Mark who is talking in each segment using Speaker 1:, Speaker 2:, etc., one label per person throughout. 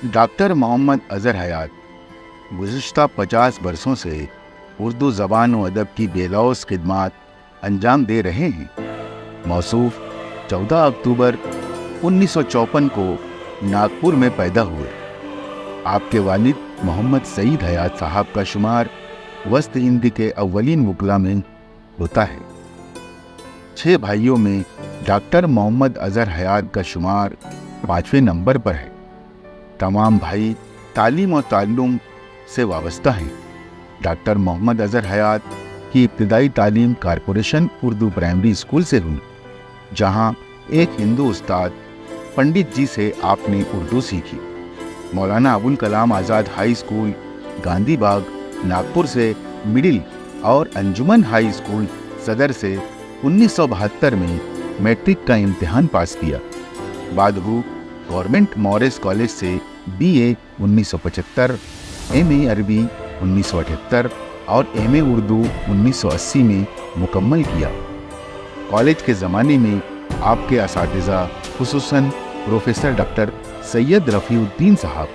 Speaker 1: Doctor Mohammad Azhar हयात गुज़िश्ता 50 बरसों से उर्दू ज़बान व अदब की बेलौस खिदमात अंजाम दे रहे हैं। मौसूफ 14 अक्टूबर 1954 को नागपुर में पैदा हुए। आपके वालिद मोहम्मद सईद हयात साहब का शुमार वस्त हिंद के अव्वलीन वकला में होता है। 6 भाइयों में डॉक्टर मोहम्मद अज़हर हयात का शुमार 5वें नंबर पर है। तमाम भाई तालीम और ताल्लुम से वाबस्ता हैं। डॉक्टर मोहम्मद अज़हर हयात की इब्तिदाई तालीम कारपोरेशन उर्दू प्राइमरी स्कूल से हुई, जहां एक हिंदू उस्ताद पंडित जी से आपने उर्दू सीखी। मौलाना अबुल कलाम आज़ाद हाई स्कूल गांधी बाग नागपुर से मिडिल और अंजुमन हाई स्कूल सदर से 1972 में मैट्रिक का इम्तिहान पास किया। बादहू गवर्नमेंट मॉरिस कॉलेज से BA 1975, MA अरबी 1978 और MA उर्दू 1980 में मुकम्मल किया। कॉलेज के ज़माने में आपके असातिज़ा खुसूसन प्रोफेसर डॉक्टर सैयद रफ़ीउद्दीन साहब,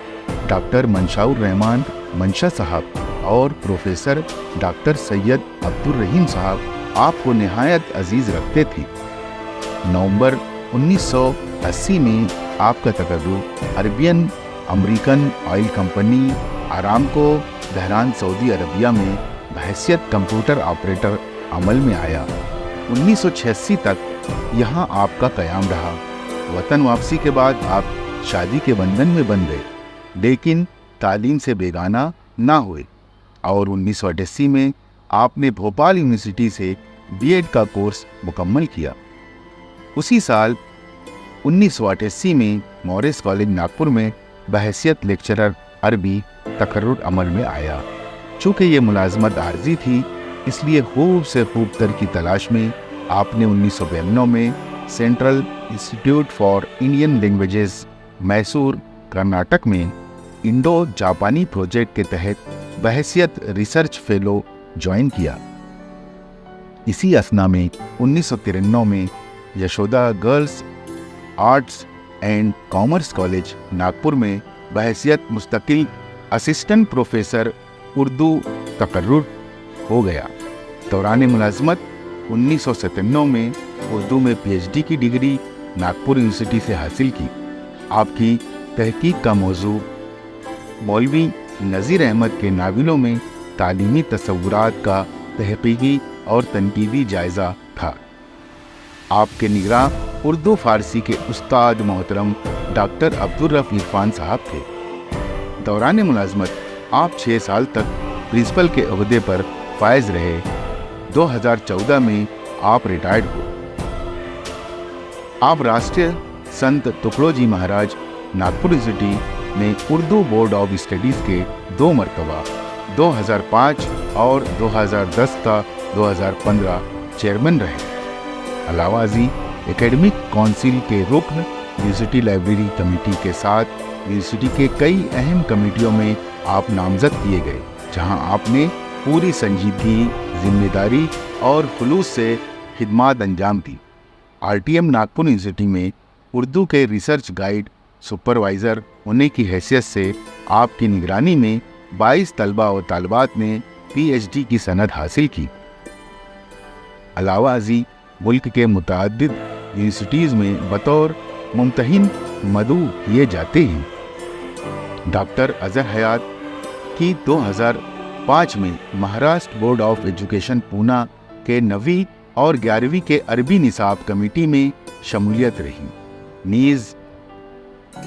Speaker 1: डॉक्टर मंशाउर रहमान मंशा साहब और प्रोफेसर डॉक्टर सैयद अब्दुल रहीम साहब आपको निहायत अजीज़ रखते थे। नवंबर 1980 में आपका तकर्रुर Arabian American oil company Aramco बहरान सऊदी अरबिया में बहैसियत कंप्यूटर ऑपरेटर अमल में आया। 1986 तक यहाँ आपका क़याम रहा। वतन वापसी के बाद आप शादी के बंधन में बंध गए, लेकिन तालीम से बेगाना ना हुए और 1988 में आपने भोपाल यूनिवर्सिटी से B.Ed का कोर्स मुकम्मल किया। उसी साल 1988 में मॉरिस कॉलेज नागपुर में बहैसियत लेक्चरर अरबी तकर्रुर अमल में आया। चूँकि ये मुलाजमत आर्जी थी, इसलिए खूब से खूब तर की तलाश में आपने 1992 में central institute for Indian languages Mysore Karnataka में इंडो जापानी प्रोजेक्ट के तहत बहैसियत रिसर्च फेलो ज्वाइन किया। इसी असना में 1993 में Yashoda girls arts and commerce college Nagpur में बहैसियत मुस्तकिल असिस्टेंट प्रोफेसर उर्दू तकर्रुर हो गया। दौरान मुलाजमत 1997 में उर्दू में PhD की डिग्री नागपुर यूनिवर्सिटी से हासिल की। आपकी तहकीक का मौजू मौलवी नज़ीर अहमद के नावलों में तालीमी तसव्वुरात का तहकीकी और तनकीदी जायज़ा था। आपके निगरां उर्दू फ़ारसी के उस्ताद मोहतरम डॉक्टर अब्दुल रफ़ इरफान साहब थे। दौरान मुलाजमत आप 6 साल तक प्रिंसिपल के ओहदे पर फायज रहे। 2014 में आप रिटायर्ड हो। आप राष्ट्रीय संत तुकडोजी महाराज नागपुर यूनिवर्सिटी में उर्दू बोर्ड ऑफ स्टडीज़ के 2 मरतबा 2005 और 2010 का 2015 चेयरमैन रहे। अलावाजी एकेडमिक काउंसिल के रुकन, यूनिवर्सिटी लाइब्रेरी कमेटी के साथ यूनिवर्सिटी के कई अहम कमेटियों में आप नामजद किए गए, जहां आपने पूरी संजीदगी, जिम्मेदारी और खुलूस से खिदमात अंजाम दी। RTM नागपुर यूनिवर्सिटी में उर्दू के रिसर्च गाइड सुपरवाइज़र होने की हैसियत से आपकी निगरानी में 22 तलबा और तालिबात ने PhD की सनद हासिल की। अलावाजी मुल्क के मुतअद्दिद यूनिवर्सिटीज़ में बतौर मुम्तहिन मदऊ किए जाते हैं। डॉक्टर अज़हर हयात की 2005 में Maharashtra board of education Poona के 9वीं और 11वीं के अरबी निसाब कमेटी में शमूलियत रही। नीज़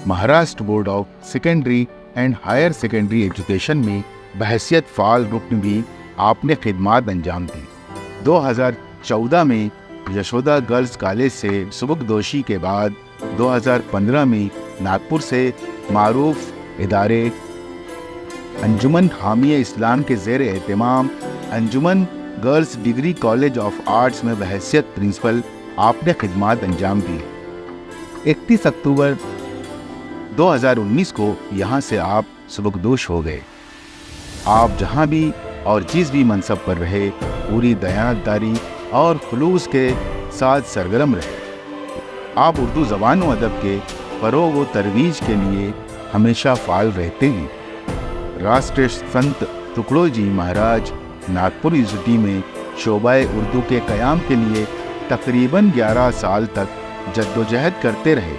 Speaker 1: Maharashtra board of secondary and higher secondary education में बहैसियत फ़ाल रुकन भी आपने खिदमात अंजाम दी। 2014 में यशोदा गर्ल्स कॉलेज से सुबुकदोशी के बाद 2015 में नागपुर से मारूफ इदारे अंजुमन हामिया इस्लाम के ज़ेर एहतमाम अंजुमन girls degree college of arts में बहैसियत प्रिंसिपल आपने खिदमात अंजाम दी। 31 अक्टूबर 2019 को यहाँ से आप सुबुकदोश हो गए। आप जहाँ भी और जिस भी मनसब पर रहे, पूरी दयानतदारी और खुलूस के साथ सरगर्म रहे। आप उर्दू ज़बान व अदब के फ़रोग़ व तरवीज के लिए हमेशा फाल रहते हैं। राष्ट्रीय संत तुकडोजी महाराज नागपुर यूनिवर्सिटी में शोबाए उर्दू के क़याम के लिए तकरीबन 11 साल तक जद्दोजहद करते रहे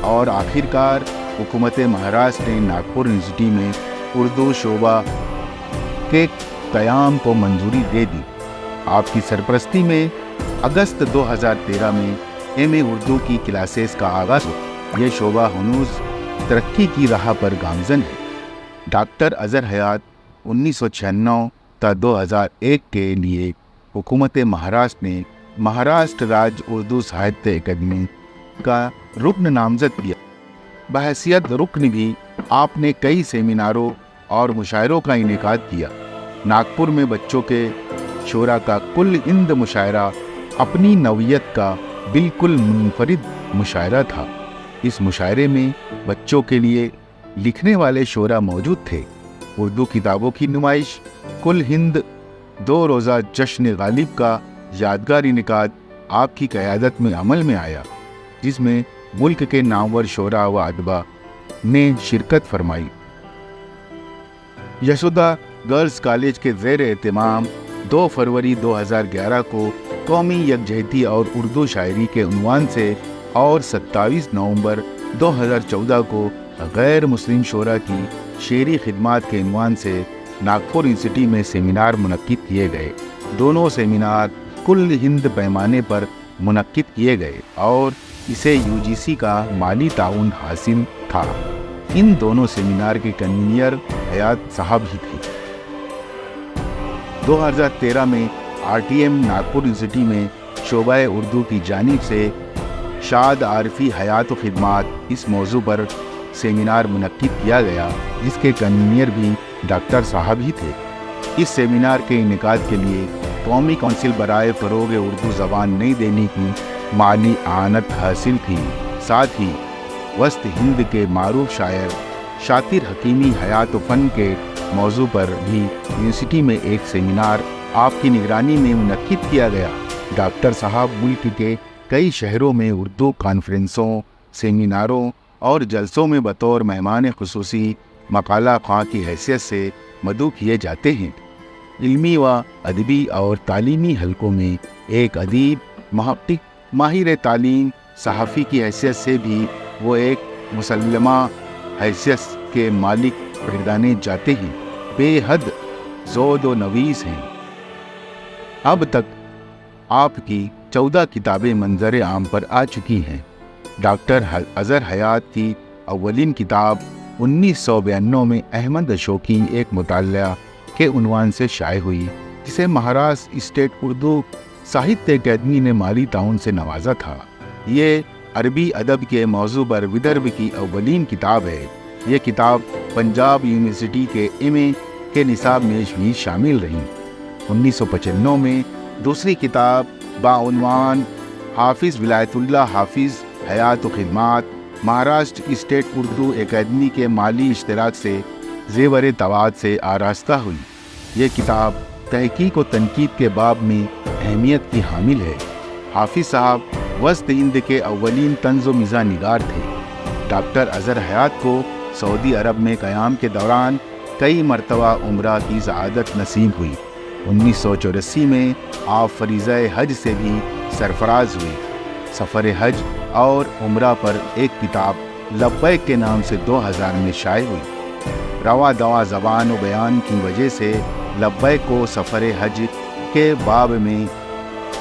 Speaker 1: और आखिरकार हुकूमत महाराष्ट्र ने नागपुर यूनिवर्सिटी में उर्दू शोबा के क़याम को मंजूरी दे दी। आपकी सरपरस्ती में अगस्त 2013 में एमए उर्दू की क्लासेस का आगाज़ हुआ। ये शोबा हनूज़ तरक्की की राह पर गामज़न है। डॉक्टर अज़हर हयात 1996 ta 2001 के लिए हुकूमत महाराष्ट्र ने महाराष्ट्र राज्य उर्दू साहित्य अकादमी का रुकन नामज़द किया। बहैसियत रुकन भी आपने कई सेमिनारों और मुशायरों का इनेकाद किया। नागपुर में बच्चों के शोरा का कुल हिंद मुशायरा अपनी नौइयत का बिल्कुल मुनफरिद मुशायरा था। इस मुशायरे में बच्चों के लिए लिखने वाले शोरा मौजूद थे। उर्दू किताबों की नुमाइश कुल हिंद 2 रोज़ा जश्न गालिब का यादगार इनेकाद आपकी क़यादत में अमल में आया, जिसमें मुल्क के नामवर शोरा व अदबा ने शिरकत फरमाई। यशोदा गर्ल्स कॉलेज के ज़ेर एहतमाम 2 फरवरी 2011 को कौमी यकजहती और उर्दू शायरी के उन्वान से और 27 नवंबर 2014 को गैर मुस्लिम शोरा की शेरी खिदमात के उन्वान से नागपुर यूनिवर्सिटी में सेमिनार मुनक्किद किए गए। दोनों सेमिनार कुल हिंद पैमाने पर मुनक्किद किए गए और इसे यूजीसी का माली ताउन हासिल था। इन दोनों सेमिनार के कन्वीनर हयात साहब ही थे। 2013 में आरटीएम नागपुर यूनिवर्सिटी में शोबाए उर्दू की जानिब से शाद आरफी हयात व खिदमात इस मौजू पर सेमिनार मुनक्किद किया गया, जिसके कन्वीनर भी डॉक्टर साहब ही थे। इस सेमिनार के इनेकाद के लिए कौमी कौंसिल बराए फ़रोग़ उर्दू ज़बान नई दिल्ली की माली आनत हासिल थी। साथ ही वस्त हिंद के मारूफ शायर शातिर हकीमी हयात फ़न के मौजू पर भी यूनिवर्सिटी में एक सेमिनार आपकी निगरानी में मुनक्किद किया गया। डॉक्टर साहब मुल्क के कई शहरों में उर्दू कॉन्फ्रेंसों, सेमिनारों और जलसों में बतौर मेहमान खुसूसी मकाला ख़्वां की हैसियत से मदऊ किए जाते हैं। इल्मी व अदबी और तालीमी हलकों में एक अदीब, मुहक्किक, माहिर तालीम, सहाफ़ी की हैसियत से भी वो एक मुसल्लमा हैसियत के मालिक पहचाने जाते हैं। बेहद ज़ोद व नवीस हैं। अब तक आपकी 14 किताबें मंजर आम पर आ चुकी हैं। डॉक्टर अज़हर हयात की अव्वलीन किताब 1992 में अहमद अशोकी एक मुताला के उन्वान से शाये हुई, जिसे महाराष्ट्र स्टेट उर्दू साहित्य अकादमी ने माली ताउन से नवाजा था। ये अरबी अदब के मौजू पर विदर्भ की अव्वलीन किताब है। ये किताब पंजाब यूनिवर्सिटी के एमए के निसाब में भी शामिल रही। 1995 में दूसरी किताब बाउनवान हाफिज़ विलायतुल्लाह हाफिज़ हयात व खिदमात महाराष्ट्र स्टेट उर्दू अकादमी के माली इश्तराक से ज़ेवर तवाद से आरास्ता हुई। ये किताब तहकीक व तनकीद के बाब में अहमियत की हामिल है। हाफिज़ साहब वस्त हिंद के अव्वलीन तंज़ व मिज़ा निगार थे। डॉक्टर अज़हर हयात को सऊदी अरब में क़याम के दौरान कई मरतबा उम्रा की सआदत नसीब हुई। 1984 में आप फ़रीज़ा हज से भी सरफराज हुए। सफ़र हज और उम्रा पर एक किताब लब्बैक के नाम से 2000 में शाये हुई। रवा दवा ज़बान व बयान की वजह से लब्बैक को सफ़र हज के बाब में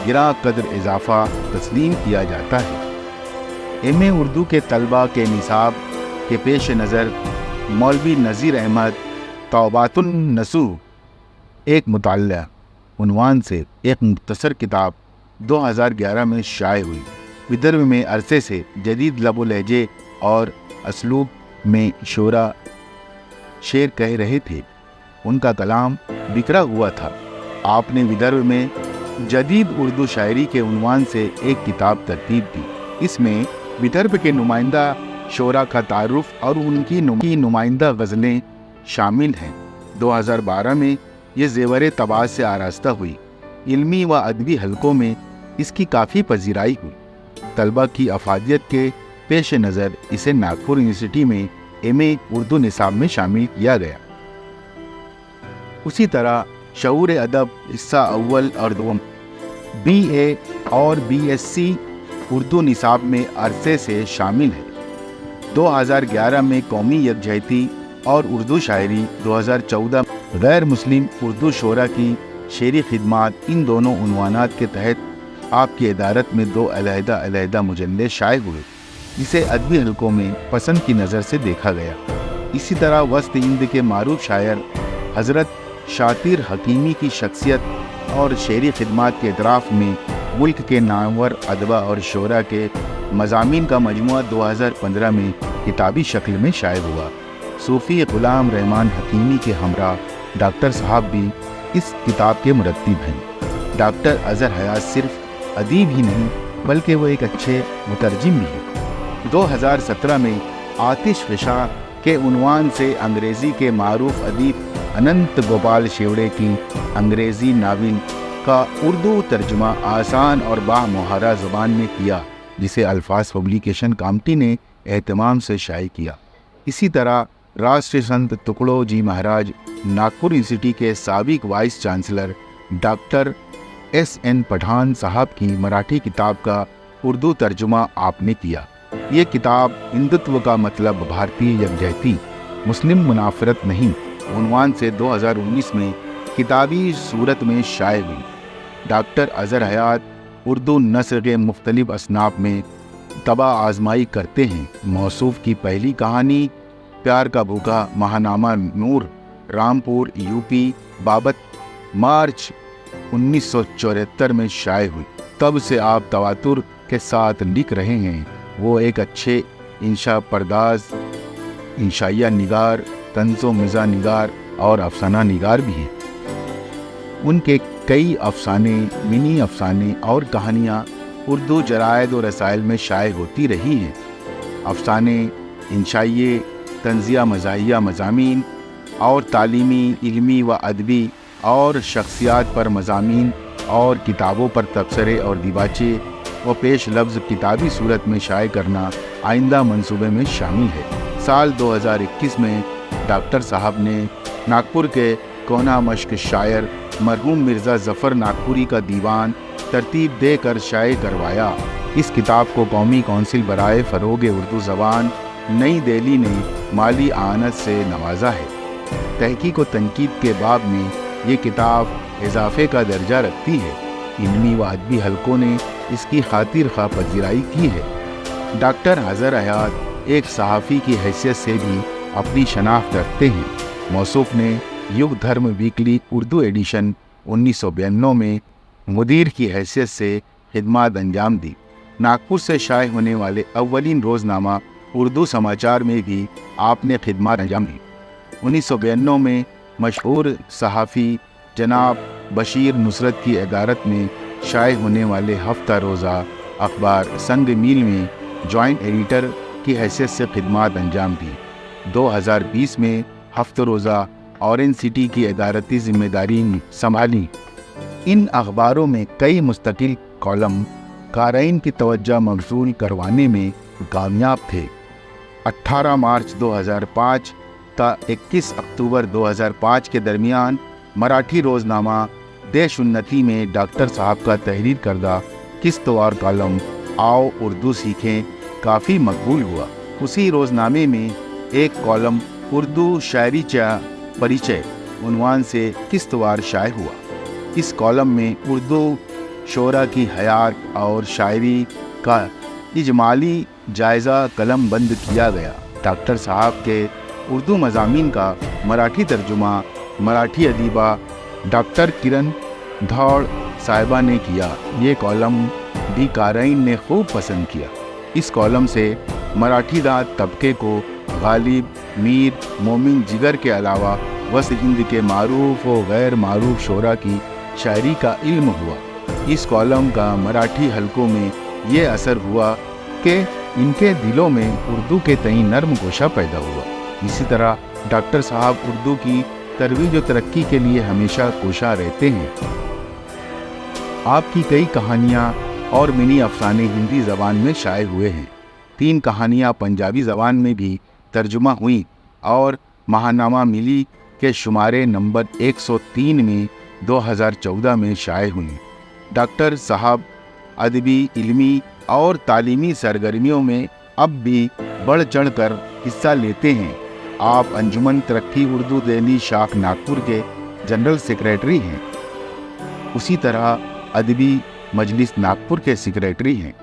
Speaker 1: गिरा कदर इजाफ़ा तस्लीम किया जाता है। एमए उर्दू के तलबा के निसाब के पेश नज़र मौलवी नज़ीर अहमद तौबातुन नसूह एक मुताल्ला उन्वान से एक मुख्तसर किताब 2011 में शाये हुई। विदर्भ में अरसे से जदीद लबो लहजे और असलूब में शोरा शेर कह रहे थे। उनका कलाम बिखरा हुआ था। आपने विदर्भ में जदीद उर्दू शायरी के उन्वान से एक किताब तरतीब दी। इसमें विदर्भ के नुमाइंदा शोरा का तारुफ और उनकी नुमाइंदा गज़लें शामिल हैं। 2012 में ये ज़ेवर तबाद से आरास्ता हुई। इल्मी व अदबी हलकों में इसकी काफ़ी पजीराई हुई। तलबा की अफादियत के पेश नज़र इसे नागपुर यूनिवर्सिटी में MA اردو نصاب میں شامل کیا گیا۔ اسی طرح شعور ادب حصہ اول اور دوم BA اور BSc اردو نصاب میں عرصے سے شامل ہے۔ 2011 میں قومی یکجہتی اور اردو شاعری، 2014 غیر مسلم اردو شعراء کی شعری خدمات، ان دونوں عنوانات کے تحت آپ کی ادارت میں 2 علیحدہ مجلے شائع ہوئے، جسے ادبی حلقوں میں پسند کی نظر سے دیکھا گیا۔ اسی طرح وسط ہند کے معروف شاعر حضرت شاطر حکیمی کی شخصیت اور شعری خدمات کے اعتراف میں ملک کے نامور ادبا اور شعراء کے مضامین کا مجموعہ 2015 میں کتابی شکل میں شائع ہوا۔ صوفی غلام رحمان حکیمی کے ہمراہ ڈاکٹر صاحب بھی اس کتاب کے مرتب ہیں۔ ڈاکٹر اظہر حیات صرف ادیب ہی نہیں بلکہ وہ ایک اچھے مترجم بھی ہیں۔ 2017 میں آتش فشاں کے عنوان سے انگریزی کے معروف ادیب اننت گوپال شیوڑے کی انگریزی ناول کا اردو ترجمہ آسان اور بامہارہ زبان میں کیا، جسے الفاظ پبلیکیشن کمیٹی نے اہتمام سے شائع کیا۔ اسی طرح راشٹر سنت تکڑو جی مہاراج ناگپور یونیورسٹی کے سابق vice chancellor doctor SN Pathan صاحب کی مراٹھی کتاب کا اردو ترجمہ آپ نے کیا۔ یہ کتاب ہندوتو کا مطلب بھارتی یکجہتی، مسلم منافرت نہیں عنوان سے 2019 میں کتابی صورت میں شائع ہوئی۔ ڈاکٹر اظہر حیات اردو نثر کے مختلف اصناف میں طبع آزمائی کرتے ہیں۔ موصوف کی پہلی کہانی پیار کا بھوکا ماہنامہ نور رامپور UP بابت مارچ 1974 میں شائع ہوئی۔ تب سے آپ تواتر کے ساتھ لکھ رہے ہیں۔ وہ ایک اچھے انشا پرداز، انشائیہ نگار، طنز و مزاح نگار اور افسانہ نگار بھی ہیں۔ ان کے کئی افسانے، منی افسانے اور کہانیاں اردو جرائد و رسائل میں شائع ہوتی رہی ہیں۔ افسانے، انشائیے، طنزیہ مزاحیہ مضامین اور تعلیمی، علمی و ادبی اور شخصیات پر مضامین اور کتابوں پر تبصرے اور دیباچے و پیش لفظ کتابی صورت میں شائع کرنا آئندہ منصوبے میں شامل ہے۔ سال 2021 میں ڈاکٹر صاحب نے ناگپور کے کونا مشق شاعر مرحوم مرزا ظفر ناگپوری کا دیوان ترتیب دے کر شائع کروایا۔ اس کتاب کو قومی کونسل برائے فروغ اردو زبان نئی دہلی نے مالی اعانت سے نوازا ہے۔ تحقیق و تنقید کے باب میں یہ کتاب اضافے کا درجہ رکھتی ہے۔ علمی و ادبی حلقوں نے اس کی خاطر خواہ پذیرائی کی ہے۔ ڈاکٹر اظہر حیات ایک صحافی کی حیثیت سے بھی اپنی شناخت رکھتے ہیں۔ موصوف نے یگ دھرم ویکلی اردو ایڈیشن 1992 میں مدیر کی حیثیت سے خدمات انجام دی۔ ناگپور سے شائع ہونے والے اولین روزنامہ اردو سماچار میں بھی آپ نے خدمات انجام دی۔ 1992 میں مشہور صحافی جناب بشیر نصرت کی ادارت میں شائع ہونے والے ہفتہ روزہ اخبار سنگ میل میں جوائنٹ ایڈیٹر کی حیثیت سے خدمات انجام دی۔ 2020 میں ہفتہ روزہ اورنج سٹی کی ادارتی ذمہ داری سنبھالی۔ ان اخباروں میں کئی مستقل کالم قارئین کی توجہ مبذول کروانے میں کامیاب تھے۔ 18 مارچ 2005 تا 21 اکتوبر 2005 کے درمیان مراٹھی روزنامہ دیش انتی میں ڈاکٹر صاحب کا تحریر کردہ قسط وار کالم آؤ اردو سیکھیں کافی مقبول ہوا۔ اسی روزنامے میں ایک کالم اردو شاعری چا پریچے عنوان سے قسط وار شائع ہوا۔ اس کالم میں اردو شعراء کی حیات اور شاعری کا اجمالی جائزہ قلم بند کیا گیا۔ ڈاکٹر صاحب کے اردو مضامین کا مراٹھی ترجمہ مراٹھی ادیبہ ڈاکٹر کرن دھوڑ صاحبہ نے کیا۔ یہ کالم بھی قارئین نے خوب پسند کیا۔ اس کالم سے مراٹھی داں طبقے کو غالب، میر، مومن جگر کے علاوہ وسط ہند کے معروف و غیر معروف شعراء کی شاعری کا علم ہوا۔ اس کالم کا مراٹھی حلقوں میں یہ اثر ہوا کہ ان کے دلوں میں اردو کے تئیں نرم گوشہ پیدا ہوا۔ اسی طرح ڈاکٹر صاحب اردو کی ترویج و ترقی کے لیے ہمیشہ کوشاں رہتے ہیں۔ آپ کی کئی کہانیاں اور منی افسانے ہندی زبان میں شائع ہوئے ہیں۔ 3 کہانیاں پنجابی زبان میں بھی तर्जुमा हुई और महानामा मिली के शुमारे नंबर 103 में 2014 में शाये हुई। डॉक्टर साहब अदबी, इल्मी और तालीमी सरगर्मियों में अब भी बढ़ चढ़ कर हिस्सा लेते हैं। आप अंजुमन तरक्की उर्दू दिल्ली शाख नागपुर के जनरल सेक्रेटरी हैं। उसी तरह अदबी मजलिस नागपुर के सेक्रेटरी हैं।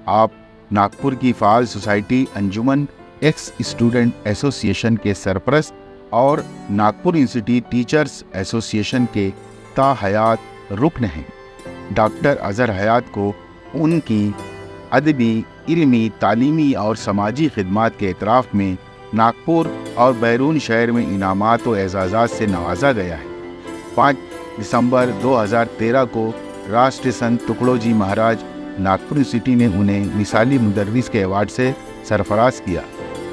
Speaker 1: आप नागपुर की फ़ाल सोसाइटी अंजुमन एक्स स्टूडेंट एसोसिएशन के सरपरस्त और नागपुर यूनिवर्सिटी टीचर्स एसोसिएशन के ताहयात रुकन हैं। डॉक्टर अज़हर हयात को उनकी अदबी, इल्मी, तालीमी और समाजी खिदमात के एतराफ़ में नागपुर और बैरून शहर में इनामात व एजाज़ात से नवाजा गया है। 5 दिसंबर 2013 को राष्ट्र संत तुकड़ोजी महाराज नागपुर यूनिवर्सिटी ने उन्हें मिसाली मुदर्रिस के अवार्ड से सरफराज किया।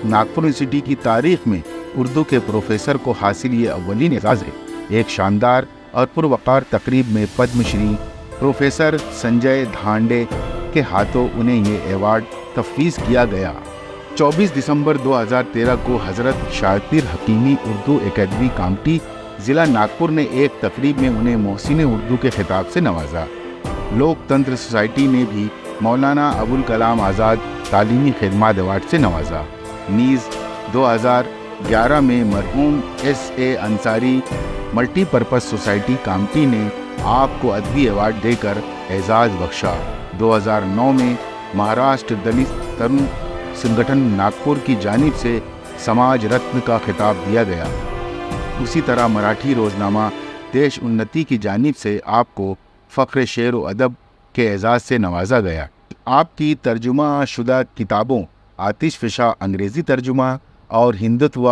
Speaker 1: नागपुर यूनिवर्सिटी की तारीख में उर्दू के प्रोफेसर को हासिल ये अव्वलीन एजाज़ है। एक शानदार और पुरवकार तकरीब में पद्मश्री प्रोफेसर संजय धांडे के हाथों उन्हें ये अवार्ड तफवीज़ किया गया। 24 दिसंबर 2013 को हज़रत शातिर हकीमी उर्दू एकेडमी कामटी ज़िला नागपुर ने एक तकरीब में उन्हें मोहसिन उर्दू के खिताब से नवाजा। लोकतंत्र सोसाइटी ने भी मौलाना अबुल कलाम आज़ाद तालीमी खिदमत अवार्ड से नवाजा। नीज़ 2011 में मरहूम S.A. Ansari multipurpose society Kamptee ने आपको अदबी अवार्ड देकर एजाज़ बख्शा। 2009 में महाराष्ट्र दलित तरुण संगठन नागपुर की जानिब से समाज रत्न का खिताब दिया गया। उसी तरह मराठी रोज़नामा देश उन्नति की जानिब से आपको फ़ख्र शेर व अदब के एजाज़ से नवाजा गया। आपकी तर्जुमा शुदा किताबों आतिश फ़िशा अंग्रेज़ी तर्जुमा और हिंदुत्व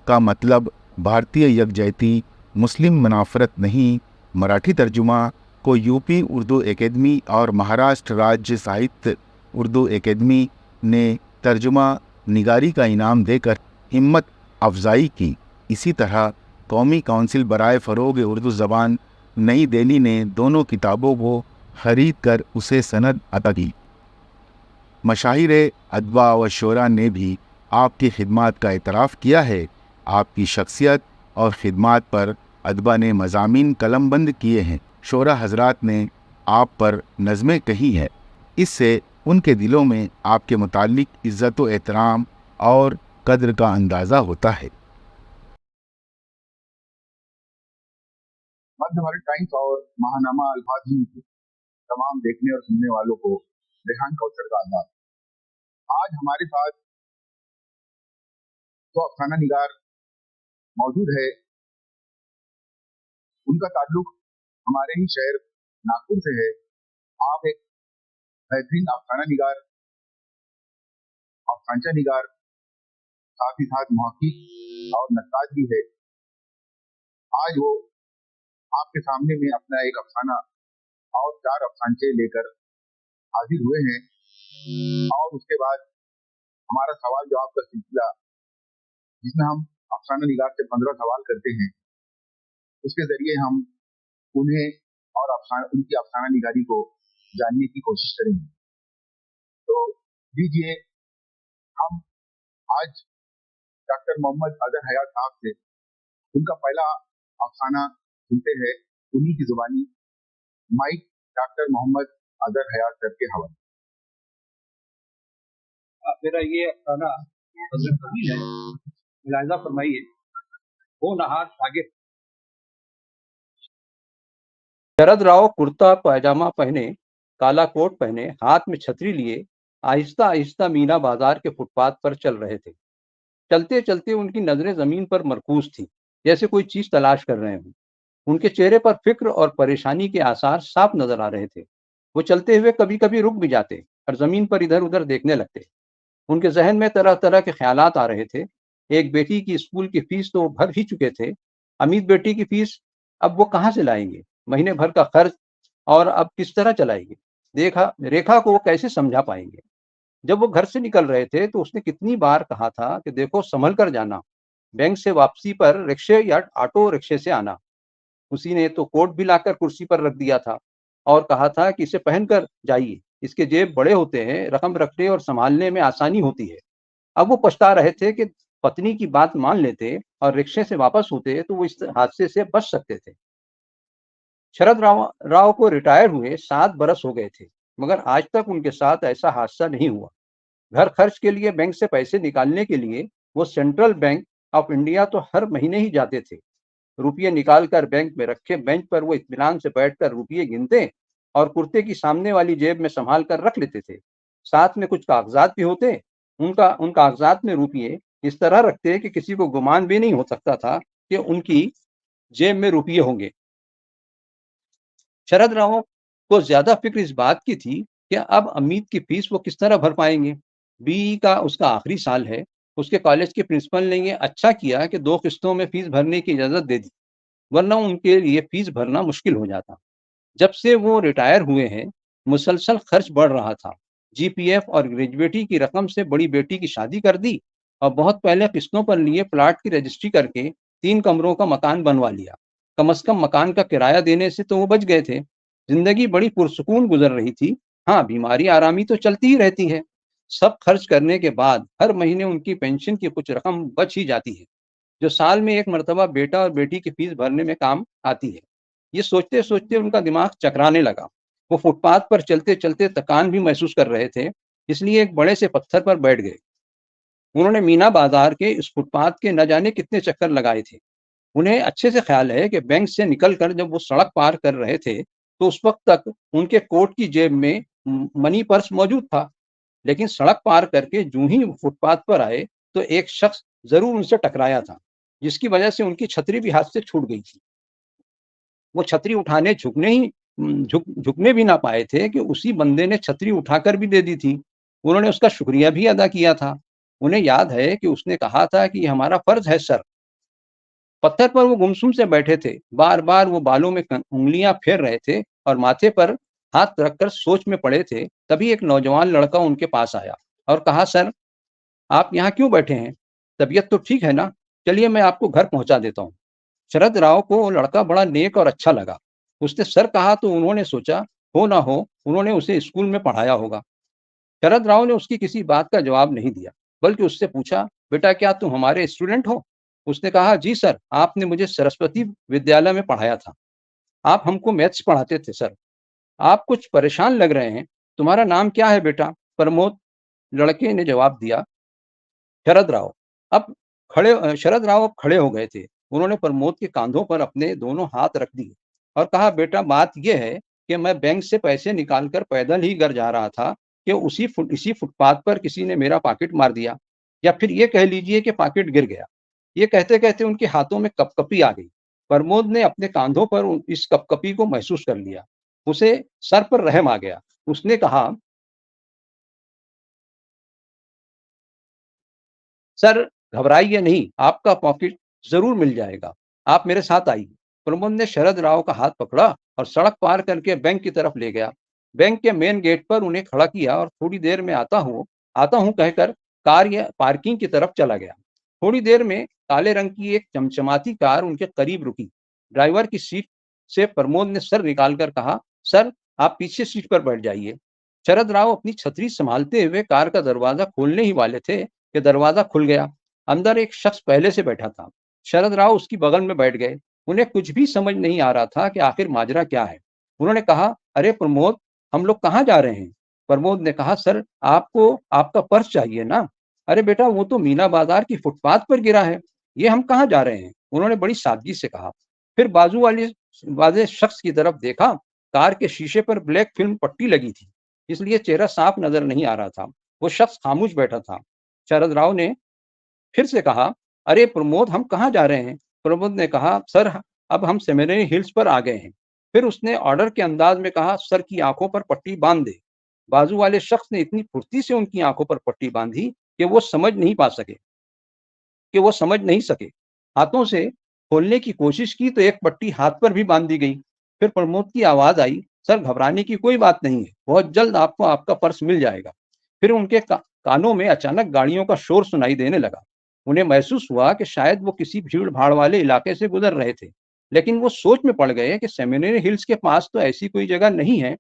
Speaker 1: का मतलब भारतीय यकजहती मुस्लिम मुनाफरत नहीं मराठी तर्जुमा को यूपी उर्दू एकेडमी और महाराष्ट्र राज्य साहित्य उर्दू एकेडमी ने तर्जुमा निगारी का इनाम देकर हिम्मत अफजाई की। इसी तरह कौमी काउंसिल बराए फ़रोग़ उर्दू ज़बान नई दिल्ली ने दोनों किताबों को ख़रीद कर उसे सनद अता की। मशाहिर अदबा व शोरा ने भी आपकी खिदमत का एतराफ़ किया है। आपकी शख्सियत और खिदमत पर अदबा ने मज़ामीन कलमबंद किए हैं। शोरा हज़रात ने आप पर नज़में कही हैं। इससे उनके दिलों में आपके मुताल्लिक इज़्ज़त व एहतराम और कद्र का अंदाज़ा होता है।
Speaker 2: मध्य भारत टाइम्स और महानामा अल्फाज न्यूज़ तमाम देखने और सुनने वालों को रेहान कौशल का आदाब। आज हमारे साथ तो अफसाना निगार मौजूद है। उनका ताल्लुक हमारे ही शहर नागपुर से है। आप एक बेहतरीन अफसाना निगार, अफसानचा निगार, साथ ही साथ मुहक्किक और नक्काद भी है। आज वो आपके सामने में अपना एक अफसाना और 4 अफसानचे लेकर हाजिर हुए हैं और उसके बाद हमारा सवाल जवाब का सिलसिला, जिसमें हम अफसाना निगार से 15 सवाल करते हैं, उसके जरिए हम उन्हें और उनकी अफसाना निगारी को जानने की कोशिश करेंगे। तो लीजिए हम आज डॉक्टर मोहम्मद अज़हर हयात साहब से उनका पहला अफसाना सुनते हैं, उन्हीं की जुबानी। माइक डॉक्टर मोहम्मद अज़हर हयात सर के हवाले।
Speaker 3: मेरा ये अफसाना हज़रत तवील है, मुलाहिज़ा फरमाइए। वो नहार शागिर्द। शरद राव कुर्ता पैजामा पहने, काला कोट पहने, हाथ में छतरी लिए आहिस्ता आहिस्ता मीना बाजार के फुटपाथ पर चल रहे थे। चलते चलते उनकी नजरें जमीन पर मरकूज थी, जैसे कोई चीज तलाश कर रहे हों। उनके चेहरे पर फिक्र और परेशानी के आसार साफ नजर आ रहे थे। वो चलते हुए कभी कभी रुक भी जाते और जमीन पर इधर उधर देखने लगते। उनके जहन में तरह तरह के ख्यालात आ रहे थे। एक बेटी की स्कूल की फीस तो भर ही चुके थे, अमीद बेटी की फीस अब वो कहाँ से लाएंगे, महीने भर का खर्च और अब किस तरह चलाएंगे, रेखा को वो कैसे समझा पाएंगे। जब वो घर से निकल रहे थे तो उसने कितनी बार कहा था कि देखो संभल कर जाना, बैंक से वापसी पर रिक्शे या ऑटो रिक्शे से आना। उसी ने तो कोट भी लाकर कुर्सी पर रख दिया था और कहा था कि इसे पहनकर जाइए, इसके जेब बड़े होते हैं, रकम रखने और संभालने में आसानी होती है। अब वो पछता रहे थे कि पत्नी की बात मान लेते और रिक्शे से वापस होते तो वो इस हादसे से बच सकते थे। शरद राव को रिटायर हुए 7 बरस हो गए थे, मगर आज तक उनके साथ ऐसा हादसा नहीं हुआ। घर खर्च के लिए बैंक से पैसे निकालने के लिए वो सेंट्रल बैंक ऑफ इंडिया तो हर महीने ही जाते थे। रुपये निकाल कर बैंक में रखे बेंच पर वो इत्मीनान से बैठकर रुपये गिनते और कुर्ते की सामने वाली जेब में संभाल कर रख लेते थे। साथ में कुछ कागजात भी होते। उन कागजात में रुपये इस तरह रखते कि किसी को गुमान भी नहीं हो सकता था कि उनकी जेब में रुपये होंगे। शरद राव को ज्यादा फिक्र इस बात की थी कि अब अमित की फीस वो किस तरह भर पाएंगे। बीई का उसका आखिरी साल है। उसके कॉलेज के प्रिंसिपल ने ये अच्छा किया कि 2 किस्तों में फीस भरने की इजाजत दे दी, वरना उनके लिए फीस भरना मुश्किल हो जाता। जब से वो रिटायर हुए हैं, मुसलसल खर्च बढ़ रहा था। जीपीएफ और ग्रेजुएटी की रकम से बड़ी बेटी की शादी कर दी और बहुत पहले किस्तों पर लिए प्लाट की रजिस्ट्री करके 3 कमरों का मकान बनवा लिया। कम से कम मकान का किराया देने से तो वो बच गए थे। जिंदगी बड़ी पुरसुकून गुजर रही थी। हाँ, बीमारी आरामी तो चलती ही रहती है। सब खर्च करने के बाद हर महीने उनकी पेंशन की कुछ रकम बच ही जाती है, जो साल में एक मर्तबा बेटा और बेटी की फीस भरने में काम आती है। ये सोचते सोचते उनका दिमाग चकराने लगा। वो फुटपाथ पर चलते चलते थकान भी महसूस कर रहे थे, इसलिए एक बड़े से पत्थर पर बैठ गए। उन्होंने मीना बाजार के इस फुटपाथ के न जाने कितने चक्कर लगाए थे। उन्हें अच्छे से ख्याल है कि बैंक से निकलकर जब वो सड़क पार कर रहे थे तो उस वक्त तक उनके कोट की जेब में मनी पर्स मौजूद था। लेकिन सड़क पार करके जूं ही फुटपाथ पर आए तो एक शख्स जरूर उनसे टकराया था, जिसकी वजह से उनकी छतरी भी हाथ से छूट गई थी। वो छतरी उठाने झुकने भी ना पाए थे कि उसी बंदे ने छतरी उठाकर भी दे दी थी। उन्होंने उसका शुक्रिया भी अदा किया था। उन्हें याद है कि उसने कहा था कि ये हमारा फर्ज है सर। पत्थर पर वो गुमसुम से बैठे थे। बार बार वो बालों में उंगलियां फेर रहे थे और माथे पर हाथ रखकर सोच में पड़े थे। तभी एक नौजवान लड़का उनके पास आया और कहा, सर आप यहाँ क्यों बैठे हैं? तबीयत तो ठीक है ना? चलिए मैं आपको घर पहुंचा देता हूँ। शरद राव को वो लड़का बड़ा नेक और अच्छा लगा। उसने सर कहा तो उन्होंने सोचा, हो ना हो उन्होंने उसे स्कूल में पढ़ाया होगा। शरद राव ने उसकी किसी बात का जवाब नहीं दिया, बल्कि उससे पूछा, बेटा क्या तुम हमारे स्टूडेंट हो? उसने कहा, जी सर, आपने मुझे सरस्वती विद्यालय में पढ़ाया था। आप हमको मैथ्स पढ़ाते थे सर। आप कुछ परेशान लग रहे हैं। तुम्हारा नाम क्या है बेटा? प्रमोद, लड़के ने जवाब दिया। शरद राव शरद राव अब खड़े हो गए थे। उन्होंने प्रमोद के कांधों पर अपने दोनों हाथ रख दिए और कहा, बेटा बात यह है कि मैं बैंक से पैसे निकालकर पैदल ही घर जा रहा था कि इसी फुटपाथ पर किसी ने मेरा पॉकेट मार दिया, या फिर ये कह लीजिए कि पॉकेट गिर गया। ये कहते कहते उनके हाथों में कपकपी आ गई। प्रमोद ने अपने कांधों पर इस कपकपी को महसूस कर लिया। उसे सर पर रहम आ गया। उसने कहा, सर घबराइए नहीं, आपका पॉकेट जरूर मिल जाएगा। आप मेरे साथ आइए। प्रमोद ने शरद राव का हाथ पकड़ा और सड़क पार करके बैंक की तरफ ले गया। बैंक के मेन गेट पर उन्हें खड़ा किया और थोड़ी देर में आता हूँ कहकर कार या पार्किंग की तरफ चला गया। थोड़ी देर में काले रंग की एक चमचमाती कार उनके करीब रुकी। ड्राइवर की सीट से प्रमोद ने सर निकालकर कहा, सर आप पीछे सीट पर बैठ जाइए। शरद राव अपनी छतरी संभालते हुए कार का दरवाजा खोलने ही वाले थे कि दरवाजा खुल गया। अंदर एक शख्स पहले से बैठा था। शरद राव उसकी बगल में बैठ गए। उन्हें कुछ भी समझ नहीं आ रहा था कि आखिर माजरा क्या है। उन्होंने कहा, अरे प्रमोद, हम लोग कहाँ जा रहे हैं? प्रमोद ने कहा, सर आपको आपका पर्स चाहिए ना? अरे बेटा, वो तो मीना बाजार की फुटपाथ पर गिरा है। ये हम कहाँ जा रहे हैं? उन्होंने बड़ी सादगी से कहा। फिर बाजू वाले शख्स की तरफ देखा। कार के शीशे पर ब्लैक फिल्म पट्टी लगी थी, इसलिए चेहरा साफ नजर नहीं आ रहा था। वो शख्स खामोश बैठा था। शरद राव ने फिर से कहा, अरे प्रमोद, हम कहाँ जा रहे हैं? प्रमोद ने कहा, सर अब हम सेमिनरी हिल्स पर आ गए हैं। फिर उसने ऑर्डर के अंदाज में कहा, सर की आंखों पर पट्टी बांध दे। बाजू वाले शख्स ने इतनी फुर्ती से उनकी आंखों पर पट्टी बांधी कि वो समझ नहीं सके। हाथों से खोलने की कोशिश की तो एक पट्टी हाथ पर भी बांध दी गई। फिर प्रमोद की आवाज आई, सर घबराने की कोई बात नहीं है, बहुत जल्द आपको आपका पर्स मिल जाएगा। फिर उनके कानों में अचानक गाड़ियों का शोर सुनाई देने लगा। उन्हें महसूस हुआ कि शायद वो किसी भीड़ भाड़ वाले इलाके से गुजर रहे थे, लेकिन वो सोच में पड़ गए कि सेमिनरी हिल्स के पास तो ऐसी कोई जगह नहीं है।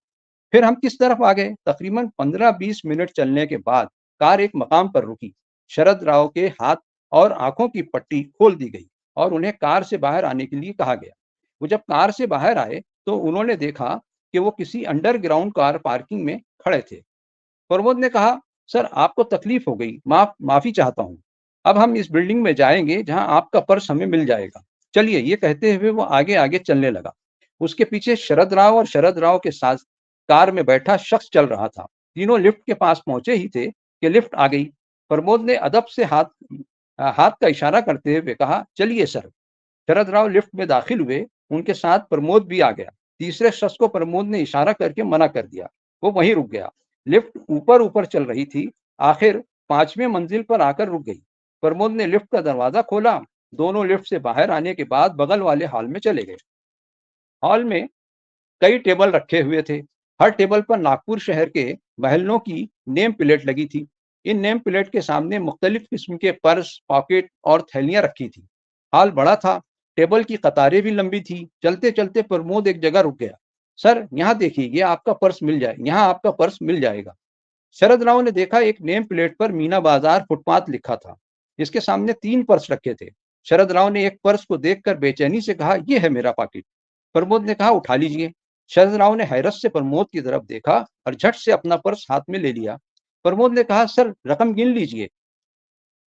Speaker 3: फिर हम किस तरफ आ गए? तकरीबन 15-20 मिनट चलने के बाद कार एक मकाम पर रुकी। शरद राव के हाथ اور آنکھوں کی پٹی کھول دی گئی اور انہیں کار سے باہر آنے کے لیے کہا گیا۔ وہ جب کار سے باہر آئے تو انہوں نے دیکھا کہ وہ کسی انڈر گراؤنڈ کار پارکنگ میں کھڑے تھے۔ پرمود نے کہا، سر آپ کو تکلیف ہو گئی، معافی چاہتا ہوں۔ اب ہم اس بلڈنگ میں جائیں گے جہاں آپ کا پرس ہمیں مل جائے گا، چلیے۔ یہ کہتے ہوئے وہ آگے آگے چلنے لگا۔ اس کے پیچھے شرد راؤ اور شرد راؤ کے ساتھ کار میں بیٹھا شخص چل رہا تھا۔ تینوں لفٹ کے پاس پہنچے ہی تھے کہ لفٹ آ گئی۔ پرمود نے ادب سے ہاتھ کا اشارہ کرتے ہوئے کہا، چلیے سر۔ شرد راؤ لفٹ میں داخل ہوئے، ان کے ساتھ پرمود بھی آ گیا۔ تیسرے شخص کو پرمود نے اشارہ کر کے منع کر دیا، وہ وہیں رک گیا۔ لفٹ اوپر چل رہی تھی، آخر 5ویں منزل پر آ کر رک گئی۔ پرمود نے لفٹ کا دروازہ کھولا، دونوں لفٹ سے باہر آنے کے بعد بغل والے ہال میں چلے گئے۔ ہال میں کئی ٹیبل رکھے ہوئے تھے، ہر ٹیبل پر ناگپور شہر کے محلوں کی نیم پلیٹ لگی تھی۔ ان نیم پلیٹ کے سامنے مختلف قسم کے پرس، پاکٹ اور تھیلیاں رکھی تھی۔ ہال بڑا تھا، ٹیبل کی قطاریں بھی لمبی تھی۔ چلتے چلتے پرمود ایک جگہ رک گیا۔ سر یہاں دیکھیے، یہ آپ کا پرس مل جائے گا۔ شرد راؤ نے دیکھا ایک نیم پلیٹ پر مینا بازار فٹ پاتھ لکھا تھا۔ اس کے سامنے 3 پرس رکھے تھے۔ شرد راؤ نے ایک پرس کو دیکھ کر بے چینی سے کہا، یہ ہے میرا پاکٹ۔ پرمود نے کہا، اٹھا لیجئے۔ شرد راؤ نے حیرت سے پرمود کی طرف دیکھا اور جھٹ سے اپنا پرس ہاتھ میں لے لیا۔ پرمود نے کہا، سر رقم گن لیجئے۔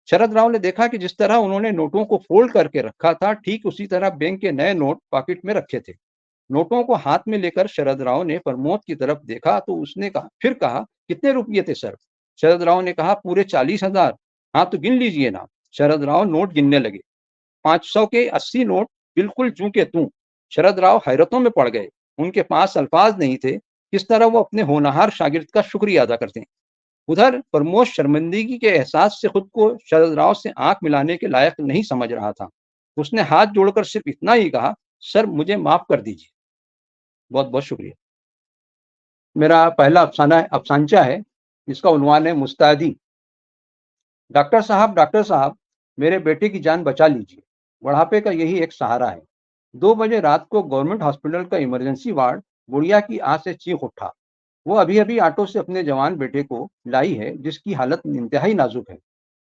Speaker 3: شرد راؤ نے دیکھا کہ جس طرح انہوں نے نوٹوں کو فولڈ کر کے رکھا تھا، ٹھیک اسی طرح بینک کے نئے نوٹ پاکٹ میں رکھے تھے۔ نوٹوں کو ہاتھ میں لے کر شرد راؤ نے پرمود کی طرف دیکھا تو اس نے کہا، کتنے روپیے تھے سر؟ شرد راؤ نے کہا، پورے 40,000۔ ہاں تو گن لیجئے نا۔ شرد راؤ نوٹ گننے لگے۔ 500 کے 80 نوٹ بالکل چوں کے توں۔ شرد راؤ حیرتوں میں پڑ گئے، ان کے پاس الفاظ نہیں تھے کس طرح وہ اپنے ہونہار شاگرد کا شکریہ ادا کرتے ہیں۔ ادھر پرمود شرمندگی کے احساس سے خود کو شرد راؤ سے آنکھ ملانے کے لائق نہیں سمجھ رہا تھا۔ اس نے ہاتھ جوڑ کر صرف اتنا ہی کہا، سر مجھے معاف کر دیجیے۔ بہت بہت شکریہ۔ میرا پہلا افسانچہ ہے، جس کا عنوان ہے مستعدی۔ ڈاکٹر صاحب میرے بیٹے کی جان بچا لیجیے، بڑھاپے کا یہی ایک سہارا ہے۔ 2 بجے رات کو گورنمنٹ ہاسپٹل کا ایمرجنسی وارڈ بڑھیا کی آہ سے چیخ اٹھا۔ وہ ابھی آٹو سے اپنے جوان بیٹے کو لائی ہے، جس کی حالت انتہائی نازک ہے۔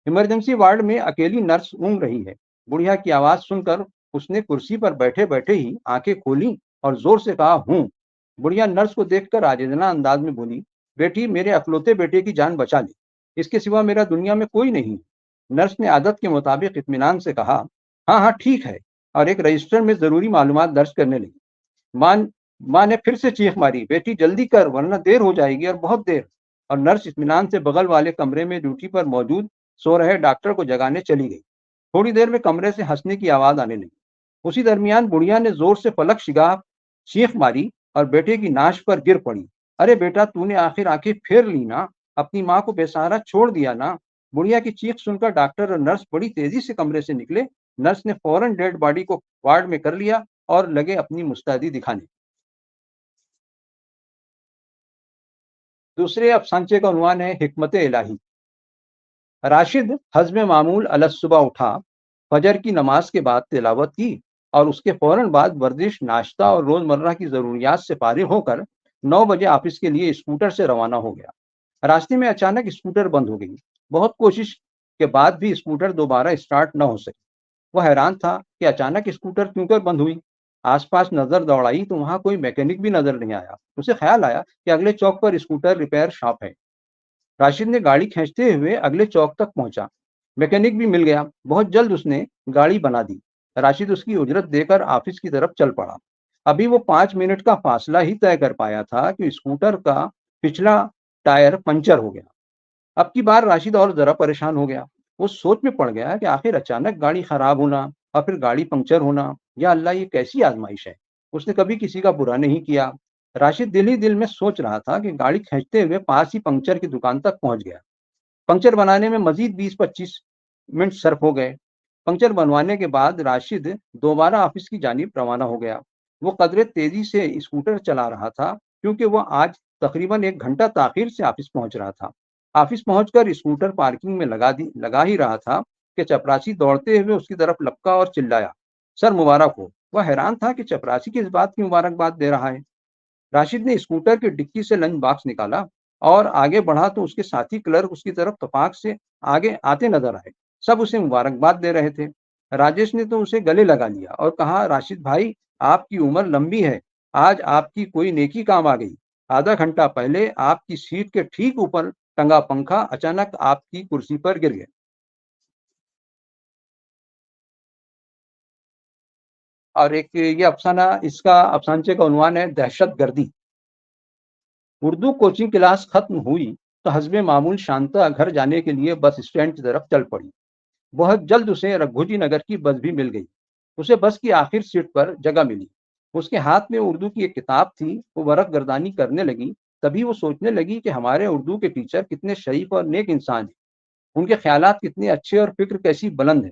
Speaker 3: ایمرجنسی وارڈ میں اکیلی نرس اونگ رہی ہے۔ بڑھیا کی آواز سن کر اس نے کرسی پر بیٹھے بیٹھے ہی آنکھیں کھولیں اور زور سے کہا، ہوں۔ بڑھیا نرس کو دیکھ کر عاجزانہ انداز میں بولی، بیٹی میرے اکلوتے بیٹے کی جان بچا لی، اس کے سوا میرا دنیا میں کوئی نہیں۔ نرس نے عادت کے مطابق اطمینان سے کہا، ہاں ٹھیک ہے، اور ایک رجسٹر میں ضروری معلومات درج کرنے لگی۔ ماں نے پھر سے چیخ ماری، بیٹی جلدی کر ورنہ دیر ہو جائے گی، اور بہت دیر۔ اور نرس اطمینان سے بغل والے کمرے میں ڈیوٹی پر موجود سو رہے ڈاکٹر کو جگانے چلی گئی۔ تھوڑی دیر میں کمرے سے ہنسنے کی آواز آنے لگی۔ اسی درمیان بڑھیا نے زور سے فلک شگاف چیخ ماری اور بیٹے کی ناش پر گر پڑی۔ ارے بیٹا، تو نے آخر آنکھیں پھیر لی نا، اپنی ماں کو بے سہارا چھوڑ دیا نا۔ بڑھیا کی چیخ سن کر ڈاکٹر اور نرس بڑی تیزی سے کمرے سے نکلے۔ نرس نے فوراً ڈیڈ باڈی کو وارڈ میں کر لیا اور لگے اپنی مستعدی دکھانے۔ دوسرے افسانچے کا عنوان ہے حکمت الہی۔ راشد حزم معمول الصبح اٹھا، فجر کی نماز کے بعد تلاوت کی اور اس کے فوراً بعد ورزش، ناشتہ اور روزمرہ کی ضروریات سے فارغ ہو کر 9 بجے آفس کے لیے اسکوٹر سے روانہ ہو گیا۔ راستے میں اچانک اسکوٹر بند ہو گئی۔ بہت کوشش کے بعد بھی اسکوٹر دوبارہ اسٹارٹ نہ ہو سکی۔ وہ حیران تھا کہ اچانک اسکوٹر کیوں کر بند ہوئی۔ آس پاس نظر دوڑائی تو وہاں کوئی میکینک بھی نظر نہیں آیا۔ اسے خیال آیا کہ اگلے چوک پر اسکوٹر ریپیئر شاپ ہے۔ راشد نے گاڑی کھینچتے ہوئے اگلے چوک تک پہنچا۔ میکینک بھی مل گیا۔ بہت جلد اس نے گاڑی بنا دی۔ راشد اس کی اجرت دے کر آفس کی طرف چل پڑا۔ ابھی وہ 5 منٹ کا فاصلہ ہی طے کر پایا تھا کہ اسکوٹر کا پچھلا ٹائر پنچر ہو گیا۔ اب کی بار راشد اور ذرا پریشان ہو گیا۔ وہ سوچ میں پڑ گیا کہ آخر اچانک گاڑی خراب ہونا اور پھر گاڑی پنکچر ہونا، یا اللہ یہ کیسی آزمائش ہے۔ اس نے کبھی کسی کا برا نہیں کیا۔ راشد دل ہی دل میں سوچ رہا تھا کہ گاڑی کھینچتے ہوئے پاس ہی پنکچر کی دکان تک پہنچ گیا۔ پنکچر بنانے میں مزید 20-25 منٹ صرف ہو گئے۔ پنکچر بنوانے کے بعد راشد دوبارہ آفس کی جانب روانہ ہو گیا۔ وہ قدرے تیزی سے اسکوٹر چلا رہا تھا کیونکہ وہ آج تقریباً 1 گھنٹہ تاخیر سے آفس پہنچ رہا تھا۔ آفس پہنچ کر اسکوٹر پارکنگ میں لگا ہی رہا تھا کہ چپراسی دوڑتے ہوئے اس کی طرف لپکا اور چلایا، سر مبارک ہو۔ وہ حیران تھا کہ چپراسی کس بات کی مبارکباد دے رہا ہے۔ راشد نے اسکوٹر کی ڈکی سے لنچ باکس نکالا اور آگے بڑھا تو اس کے ساتھی کلرک اس کی طرف اتفاق سے آگے آتے نظر آئے۔ सब उसे मुबारकबाद दे रहे थे। राजेश ने तो उसे गले लगा लिया और कहा, राशिद भाई, आपकी उम्र लंबी है, आज आपकी कोई नेकी काम आ गई। आधा घंटा पहले आपकी सीट के ठीक ऊपर टंगा पंखा अचानक आपकी कुर्सी पर गिर गया। और एक ये अफसाना, इसका अफसानचे का उन्वान है दहशत गर्दी। उर्दू कोचिंग क्लास खत्म हुई तो हस्बे मामूल शांता घर जाने के लिए बस स्टैंड की तरफ चल पड़ी। बहुत जल्द उसे रघुजी नगर की बस भी मिल गई। उसे बस की आखिर सीट पर जगह मिली। उसके हाथ में उर्दू की एक किताब थी। वो वरक गर्दानी करने लगी। तभी वो सोचने लगी कि हमारे उर्दू के टीचर कितने शरीफ और नेक इंसान हैं। उनके ख्यालात कितने अच्छे और फिक्र कैसी बुलंद है।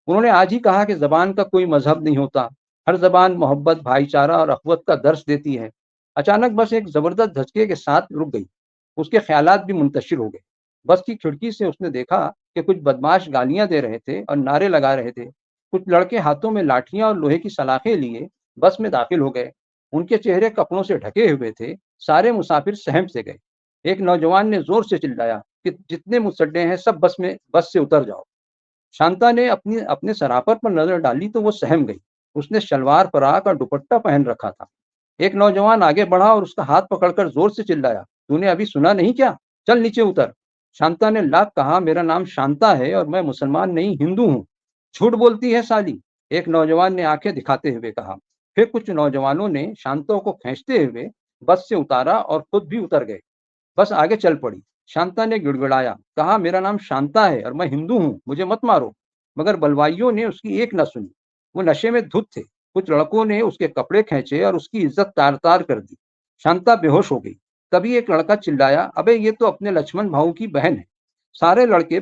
Speaker 3: उन्होंने आज ही कहा कि ज़बान का कोई मजहब नहीं होता, हर ज़बान मोहब्बत, भाईचारा और अखवत का दर्स देती है। अचानक बस एक ज़बरदस्त धचके के साथ रुक गई। उसके ख्यालात भी मुंतशिर हो गए। बस की खिड़की से उसने देखा कि कुछ बदमाश गालियां दे रहे थे और नारे लगा रहे थे। कुछ लड़के हाथों में लाठियां और लोहे की सलाखें लिए बस में दाखिल हो गए। उनके चेहरे कपड़ों से ढके हुए थे। सारे मुसाफिर सहम से गए। एक नौजवान ने जोर से चिल्लाया कि जितने मुसड्डे हैं सब बस से उतर जाओ। शांता ने अपनी अपने सरापर पर नजर डाली तो वो सहम गई। उसने शलवार, फराक और दुपट्टा पहन रखा था। एक नौजवान आगे बढ़ा और उसका हाथ पकड़कर जोर से चिल्लाया, तूने अभी सुना नहीं क्या? चल नीचे उतर। शांता ने लाख कहा, मेरा नाम शांता है और मैं मुसलमान नहीं, हिंदू हूँ। झूठ बोलती है साली, एक नौजवान ने आंखें दिखाते हुए कहा। फिर कुछ नौजवानों ने शांता को खींचते हुए बस से उतारा और खुद भी उतर गए। बस आगे चल पड़ी। शांता ने गिड़गिड़ाया, कहा, मेरा नाम शांता है और मैं हिंदू हूँ, मुझे मत मारो। मगर बलवाइयों ने उसकी एक न सुनी। वो नशे में धुत थे। कुछ लड़कों ने उसके कपड़े खींचे और उसकी इज्जत तार तार कर दी। शांता बेहोश हो गई। तभी एक लड़का चिल्लाया, अबे ये तो अपने लक्ष्मण भाऊ की बहन है। सारे लड़के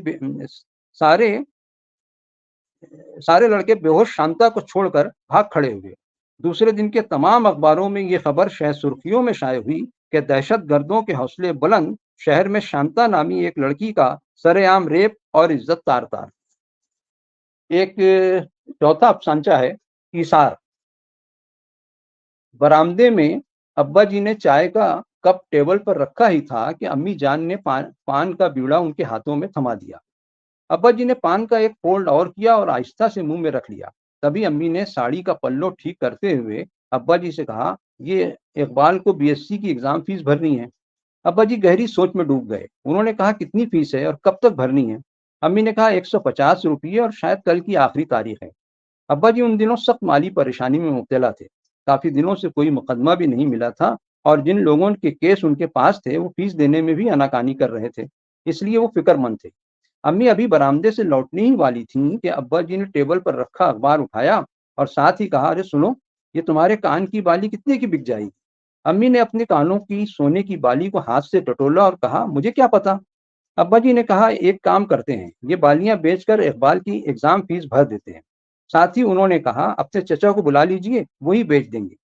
Speaker 3: सारे सारे लड़के बेहोश शांता को छोड़कर भाग खड़े हुए। दूसरे दिन के तमाम अखबारों में ये खबर शह सुर्खियों में शाये हुई कि दहशत गर्दों के हौसले बुलंद, शहर में शांता नामी एक लड़की का सरेआम रेप और इज्जत तार तार। एक चौथा अफसानचा है ईसार। बरामदे में अब्बा जी ने चाय का कप टेबल पर रखा ही था कि अम्मी जान ने पान का बीड़ा उनके हाथों में थमा दिया। अब्बा जी ने पान का एक फोल्ड और किया और आहिस्ता से मुंह में रख लिया। तभी अम्मी ने साड़ी का पल्लो ठीक करते हुए अब्बा जी से कहा, ये इकबाल को बीएससी की एग्जाम फीस भरनी है। अब्बा जी गहरी सोच में डूब गए। उन्होंने कहा, कितनी फीस है और कब तक भरनी है? अम्मी ने कहा, 150 रुपये और शायद कल की आखिरी तारीख है। अब्बा जी उन दिनों सख्त माली परेशानी में मुब्तला थे। काफी दिनों से कोई मुकदमा भी नहीं मिला था और जिन लोगों के केस उनके पास थे वो फीस देने में भी आनाकानी कर रहे थे। इसलिए वो फिक्रमंद थे। अम्मी अभी बरामदे से लौटने ही वाली थीं कि अब्बा जी ने टेबल पर रखा अखबार उठाया और साथ ही कहा, अरे सुनो, ये तुम्हारे कान की बाली कितने की बिक जाएगी? अम्मी ने अपने कानों की सोने की बाली को हाथ से टटोला और कहा, मुझे क्या पता। अब्बा जी ने कहा, एक काम करते हैं, ये बालियां बेचकर इकबाल की एग्जाम फीस भर देते हैं। साथ ही उन्होंने कहा, अपने चचा को बुला लीजिए, वही बेच देंगे।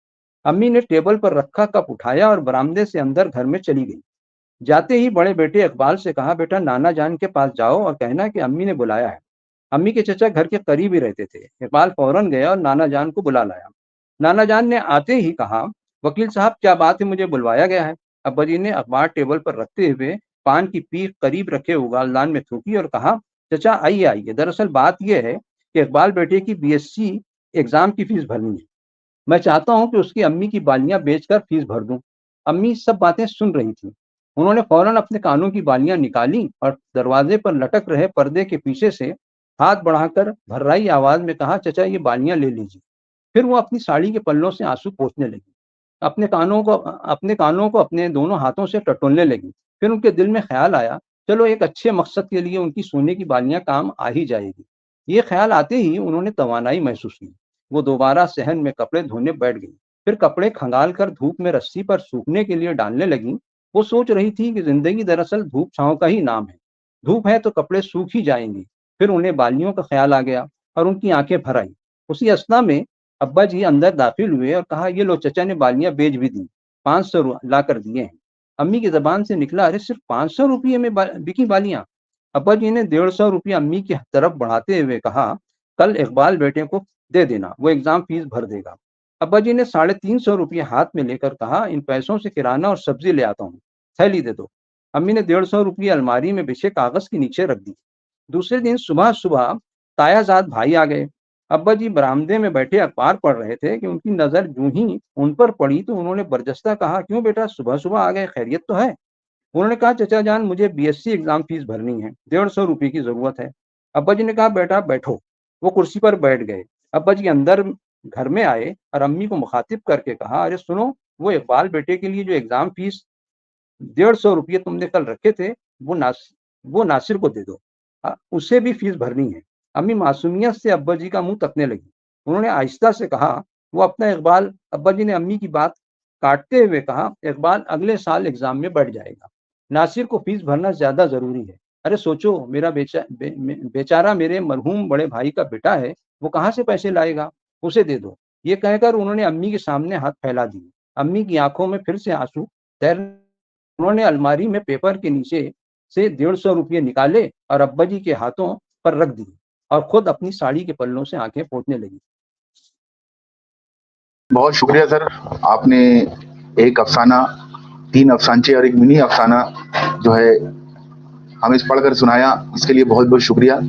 Speaker 3: अम्मी ने टेबल पर रखा कप उठाया और बरामदे से अंदर घर में चली गई। जाते ही बड़े बेटे इकबाल से कहा, बेटा नाना जान के पास जाओ और कहना कि अम्मी ने बुलाया है। अम्मी के चचा घर के करीब ही रहते थे। इकबाल फौरन गया और नाना जान को बुला लाया। नाना जान ने आते ही कहा, वकील साहब क्या बात है, मुझे बुलवाया गया है? अब्बा जी ने अखबार टेबल पर रखते हुए पान की पीक करीब रखे उगालदान में थूकी और कहा, चचा आइए आइए, दरअसल बात यह है कि इकबाल बेटे की बीएससी एग्जाम की फीस भरनी है। मैं चाहता हूं कि उसकी अम्मी की बालियां बेचकर फीस भर दूं। अम्मी सब बातें सुन रही थी। उन्होंने फौरन अपने कानों की बालियां निकाली और दरवाजे पर लटक रहे पर्दे के पीछे से हाथ बढ़ाकर भर्राई आवाज में कहा, चचा ये बालियां ले लीजिए। फिर वो अपनी साड़ी के पल्लों से आंसू पोंछने लगी। अपने कानों को अपने दोनों हाथों से टटोलने लगी। फिर उनके दिल में ख्याल आया, चलो एक अच्छे मकसद के लिए उनकी सोने की बालियां काम आ ही जाएगी। ये ख्याल आते ही उन्होंने तवानाई महसूस की। वो दोबारा सहन में कपड़े धोने बैठ गई। फिर कपड़े खंगाल कर धूप में रस्सी पर सूखने के लिए डालने लगी। वो सोच रही थी कि जिंदगी दरअसल धूप छांव का ही नाम है। धूप है तो कपड़े सूख ही जाएंगे। फिर उन्हें बालियों का ख्याल आ गया और उनकी आंखें भर आई। उसी अवस्था में अब्बा जी अंदर दाखिल हुए और कहा, ये लो चचा ने बालियां बेच भी दी, 500 ला कर दिए हैं। अम्मी की जबान से निकला, अरे सिर्फ 500 रुपये में बिकी बालियां? अब्बा जी ने 150 रुपये अम्मी की तरफ बढ़ाते हुए कहा, कल इकबाल बेटे को दे देना, वो एग्जाम फीस भर देगा। अब्बा जी ने 350 रुपये हाथ में लेकर कहा, इन पैसों से किराना और सब्जी ले आता हूँ, थैली दे दो। अम्मी ने 150 रुपये अलमारी में बिछे कागज के नीचे रख दी। दूसरे दिन सुबह सुबह तायाजाद भाई आ गए। अब्बा जी बरामदे में बैठे अखबार पढ़ रहे थे कि उनकी नजर यूं ही उन पर पड़ी तो उन्होंने बरजस्ता कहा, क्यों बेटा सुबह सुबह आ गए, खैरियत तो है? उन्होंने कहा, चचा जान मुझे बीएससी एग्जाम फीस भरनी है, 150 रुपये की जरूरत है। अब्बा जी ने कहा, बेटा बैठो। वो कुर्सी पर बैठ गए। अब्बा जी अंदर घर में आए और अम्मी को मुखातिब करके कहा, अरे सुनो, वो इकबाल बेटे के लिए जो एग्जाम फीस 150 रुपये तुमने कल रखे थे वो नासिर को दे दो, उसे भी फीस भरनी है। अम्मी मासूमियत से अब्बा जी का मुंह तकने लगी। उन्होंने आहिस्ता से कहा, वो अपना इकबाल। अब्बा जी ने अम्मी की बात काटते हुए कहा, इकबाल अगले साल एग्जाम में बढ़ जाएगा, नासिर को फीस भरना ज्यादा जरूरी है। अरे सोचो, मेरा बेचारा मेरे मरहूम बड़े भाई का बेटा है, वो कहाँ से पैसे लाएगा, उसे दे दो। ये कहकर उन्होंने अम्मी के सामने हाथ फैला दिए। अम्मी की आंखों में फिर से आंसू तैर। उन्होंने अलमारी में पेपर के नीचे से 150 रुपये निकाले और अब्बा जी के हाथों पर रख दिए और खुद अपनी साड़ी के पल्लों से आंखें पोंछने लगी।
Speaker 2: बहुत शुक्रिया सर, आपने एक अफसाना, 3 अफसानचे और एक मिनी अफसाना जो है हमें पढ़कर सुनाया, इसके लिए बहुत बहुत शुक्रिया।